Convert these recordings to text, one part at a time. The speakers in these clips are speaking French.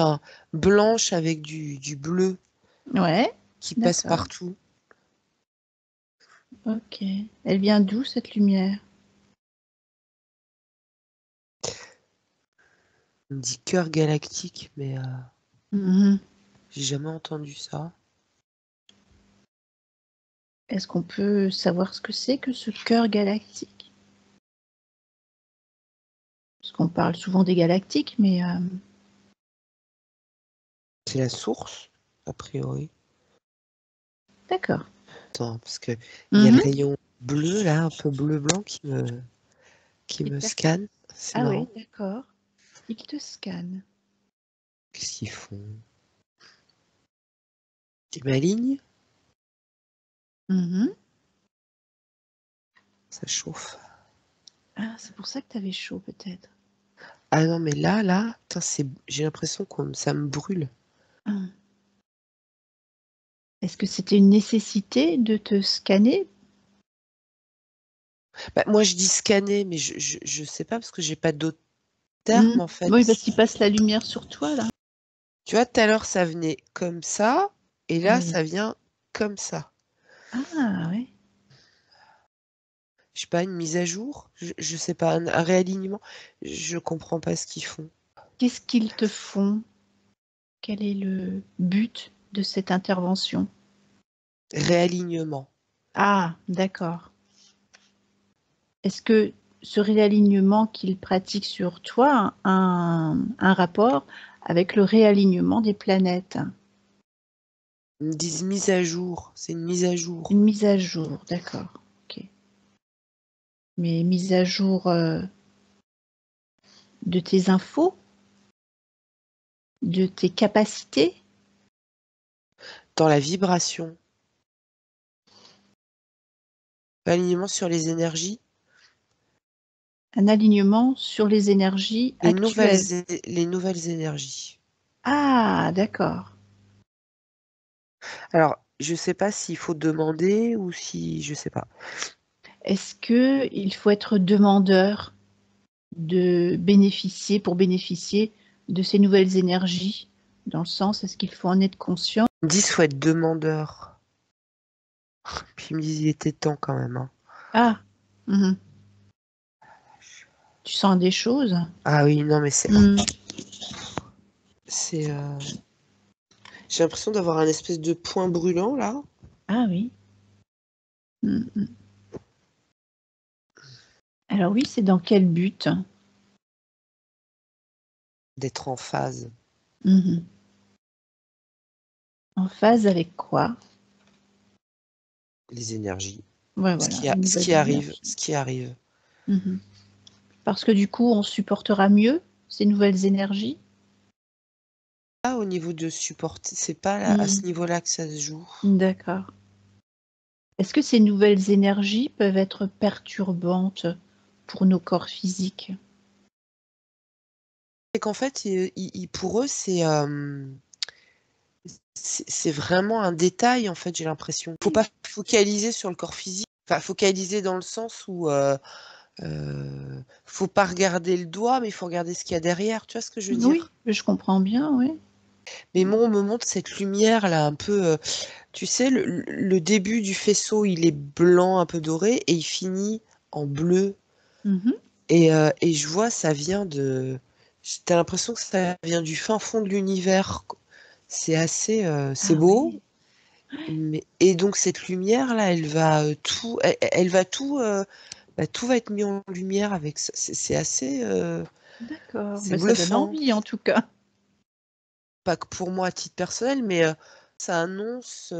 enfin, blanche avec du bleu Ouais, qui passe d'accord. partout. Ok. Elle vient d'où cette lumière? On me dit cœur galactique, mais Mhm. j'ai jamais entendu ça. Est-ce qu'on peut savoir ce que c'est que ce cœur galactique? Parce qu'on parle souvent des galactiques, mais C'est la source, a priori. d'accord. Attends, parce que il y a le Mhm. rayon bleu, là, un peu bleu-blanc qui me scanne. C'est Ah oui, marrant. d'accord. Il te scanne. Qu'est-ce qu'ils font? T'es maligne? Mhm. Ça chauffe. Ah, c'est pour ça que tu avais chaud, peut-être. Ah non, mais là, putain, j'ai l'impression que ça me brûle. Ah. Est-ce que c'était une nécessité de te scanner? Bah, moi, je dis scanner, mais je sais pas parce que j'ai pas d'autres Mhm. termes, en fait. Oui, parce qu'il passe la lumière sur toi, là. Tu vois, tout à l'heure, ça venait comme ça, et là, Oui. ça vient comme ça. Ah, oui. Je sais pas, une mise à jour? Je sais pas, un réalignement? Je comprends pas ce qu'ils font. Qu'est-ce qu'ils te font? Quel est le but de cette intervention? Réalignement. Ah, d'accord. Est-ce que ce réalignement qu'ils pratiquent sur toi a un rapport avec le réalignement des planètes? Ils me disent mise à jour. C'est une mise à Une jour. mise à jour, d'accord. Ok. Mais mise à jour de tes infos, de tes capacités? Dans la vibration. Alignement sur les énergies. Un alignement sur les énergies actuelles. Les nouvelles énergies. Ah, d'accord. Alors, je sais pas s'il faut demander ou si, je sais pas. Est-ce que il faut être demandeur pour bénéficier de ces nouvelles énergies? Dans le sens, est-ce qu'il faut en être conscient? Ils me disent faut être demandeur. Puis ils me disent il était temps quand même, hein. Ah, mhm. Tu sens des choses? Ah oui, non mais Mhm. c'est j'ai l'impression d'avoir un espèce de point brûlant là, Ah oui. Mhm. Alors oui, c'est dans quel but? d'être en phase. Mhm. En phase avec quoi? Les énergies. Ouais, Ce voilà, qui a, les ce nouvelles qui arrive, énergies. ce qui arrive. Mhm. Parce que du coup, on supportera mieux ces nouvelles énergies? Pas au niveau de supporter, c'est pas à ce Mhm. niveau-là que ça se joue. D'accord. Est-ce que ces nouvelles énergies peuvent être perturbantes pour nos corps physiques? C'est qu'en fait, pour eux, c'est vraiment un détail, en fait, j'ai l'impression. Faut pas focaliser sur le corps physique. Enfin, focaliser dans le sens où faut pas regarder le doigt, mais il faut regarder ce qu'il y a derrière. Tu vois ce que je veux Oui, dire? je comprends bien, oui. Mais moi, on me montre cette lumière là, un peu. Tu sais, le début du faisceau, il est blanc, un peu doré, et il finit en bleu. Mhm. Et je vois, ça vient de. T'as l'impression que ça vient du fin fond de l'univers. C'est assez, c'est Ah beau. oui, Et donc cette lumière là, elle va tout, elle va tout, bah, tout va être mis en lumière avec ça. C'est assez, d'accord. c'est Ben, ça donne bluffant. envie en tout cas. Pas que pour moi à titre personnel, mais ça annonce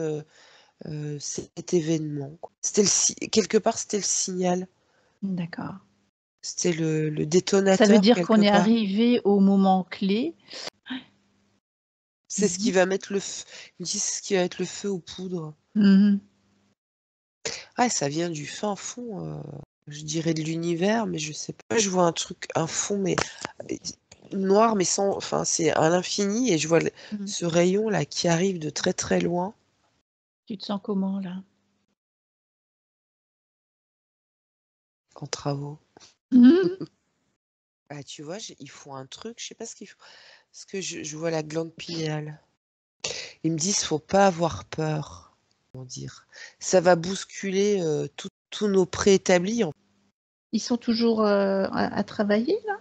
cet événement, quoi. Quelque part, c'était le signal, D'accord. c'était le Ça veut détonateur dire qu'on quelque est part. arrivé au moment clé. C'est ce qui Mhm. va mettre le feu. Ils me disent ce qui va être le feu aux poudres. Mhm. Ah, ça vient du fin fond, je dirais de l'univers, mais je sais pas. Je vois un truc, un fond, mais noir, mais sans. Enfin, c'est à l'infini, et je vois Mhm. ce rayon là qui arrive de très très loin. Tu te sens comment là? En travaux. Mhm. Ah, tu vois, ils font un truc, je sais pas ce qu'ils font. Parce que je vois la glande pinéale. Ils me disent, faut pas avoir peur. Comment dire? Ça va bousculer tous nos préétablis. Ils sont toujours à travailler, là?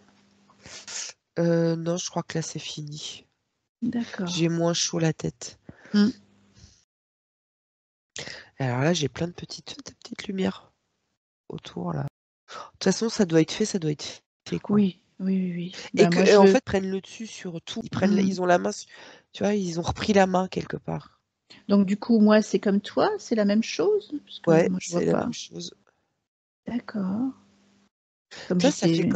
Non, je crois que là, c'est fini. D'accord. J'ai moins chaud la tête. Mm. Alors là, j'ai plein de petites lumières autour, là. De toute façon, ça doit être fait, quoi. Oui, oui, oui, oui. Et Ben, moi, en fait, ils prennent le dessus sur tout. Ils ont la main, tu vois, ils ont repris la main quelque part. Donc, du coup, moi, c'est comme toi, c'est la même chose? Parce que Ouais, moi, je vois c'est la pas. même chose. D'accord. Comme Toi, ça fait j'étais.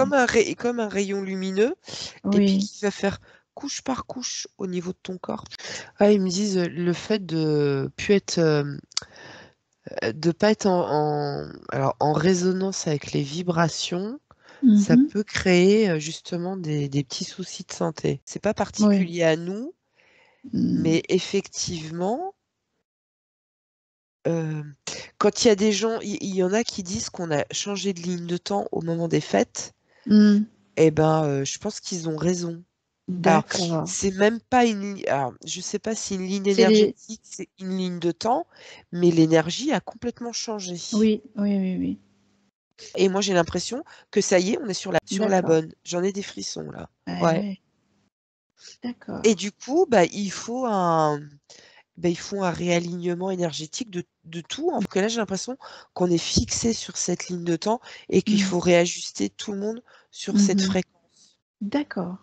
comme un rayon lumineux, et puis Oui. qui va faire couche par couche au niveau de ton corps. Ah, ils me disent le fait de plus être, de pas être alors, en résonance avec les vibrations, ça Mhm. peut créer justement des petits soucis de santé. C'est pas Oui. particulier à nous, Mm. mais effectivement, euh, quand il y a des gens, il y en a qui disent qu'on a changé de ligne de temps au moment des fêtes, Mm. eh ben, je pense qu'ils ont raison. Alors, D'accord. c'est même pas une ligne. Alors, je sais pas si une ligne C'est les. énergétique, c'est une ligne de temps, mais l'énergie a complètement changé. Oui, oui, oui, oui. Et moi, j'ai l'impression que ça y est, on est sur la D'accord. bonne. J'en ai des frissons là. Ah Ouais. ouais. Et D'accord. du coup, bah, il faut un réalignement énergétique de tout. Parce que là, j'ai l'impression qu'on est fixé sur cette ligne de temps et qu'il Mm. faut réajuster tout le monde sur cette Mhm. fréquence. D'accord.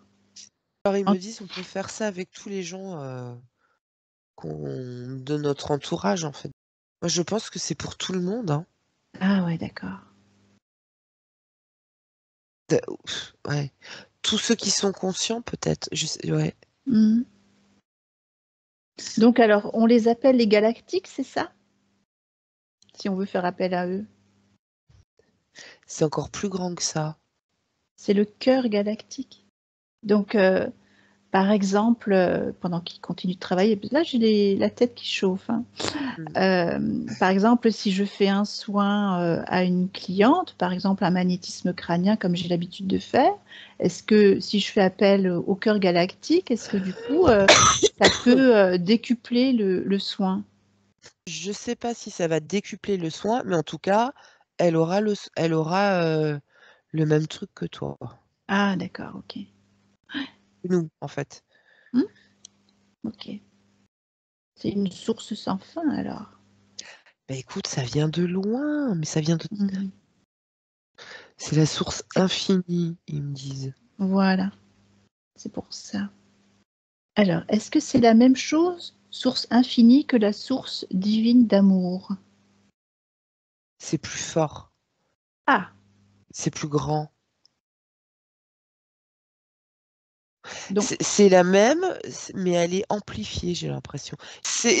Alors, ils En- me disent, on peut faire ça avec tous les gens de notre entourage, en fait. Moi, je pense que c'est pour tout le monde, hein. Ah ouais, d'accord. Ouais. Tous ceux qui sont conscients, peut-être. Ouais. Mm. Donc alors, on les appelle les galactiques, c'est ça? Si on veut faire appel à eux. C'est encore plus grand que ça. C'est le cœur galactique. Donc, par exemple, pendant qu'ils continuent de travailler, là j'ai la tête qui chauffe, hein. Mm. Par exemple, si je fais un soin à une cliente, par exemple un magnétisme crânien comme j'ai l'habitude de faire, est-ce que si je fais appel au cœur galactique, est-ce que du coup ça peut décupler le soin? Je sais pas si ça va décupler le soin, mais en tout cas, elle aura le même truc que toi. Ah, d'accord, ok. Nous, en fait. Hmm, ok. C'est une source sans fin alors. Bah écoute, ça vient de loin, mais ça vient de. Mhm. C'est la source C'est- infinie, ils me disent. Voilà, c'est pour ça. Alors, est-ce que c'est la même chose, source infinie, que la source divine d'amour? C'est plus fort, Ah, c'est plus grand. donc, C'est la même, mais elle est amplifiée, j'ai l'impression.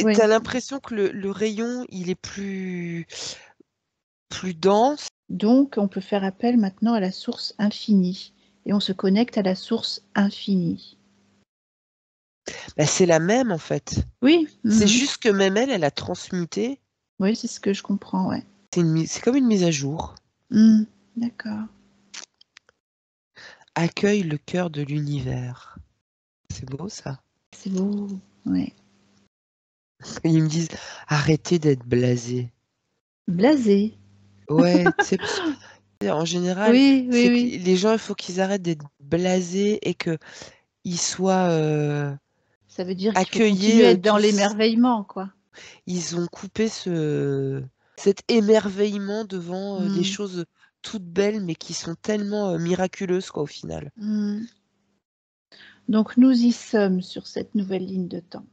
oui. T'as l'impression que le rayon, il est plus dense. Donc, on peut faire appel maintenant à la source infinie. Et on se connecte à la source infinie. Bah, c'est la même, en fait. Oui, C'est mhm. juste que même elle a transmuté. Oui, c'est ce que je comprends, ouais. C'est comme une mise à jour. Hmm, d'accord. Accueille le cœur de l'univers. C'est beau, ça. C'est beau, ouais. Et ils me disent, arrêtez d'être blasé. Blasé. Ouais, c'est en général, Oui, oui, c'est que oui. les gens, il faut qu'ils arrêtent d'être blasés et qu'ils soient Ça veut dire qu'il faut accueillis continuer à être dans tous. l'émerveillement, quoi. Ils ont coupé cet émerveillement devant des Hmm, choses toutes belles, mais qui sont tellement miraculeuses, quoi, au final. hmm. Donc, nous y sommes sur cette nouvelle ligne de temps.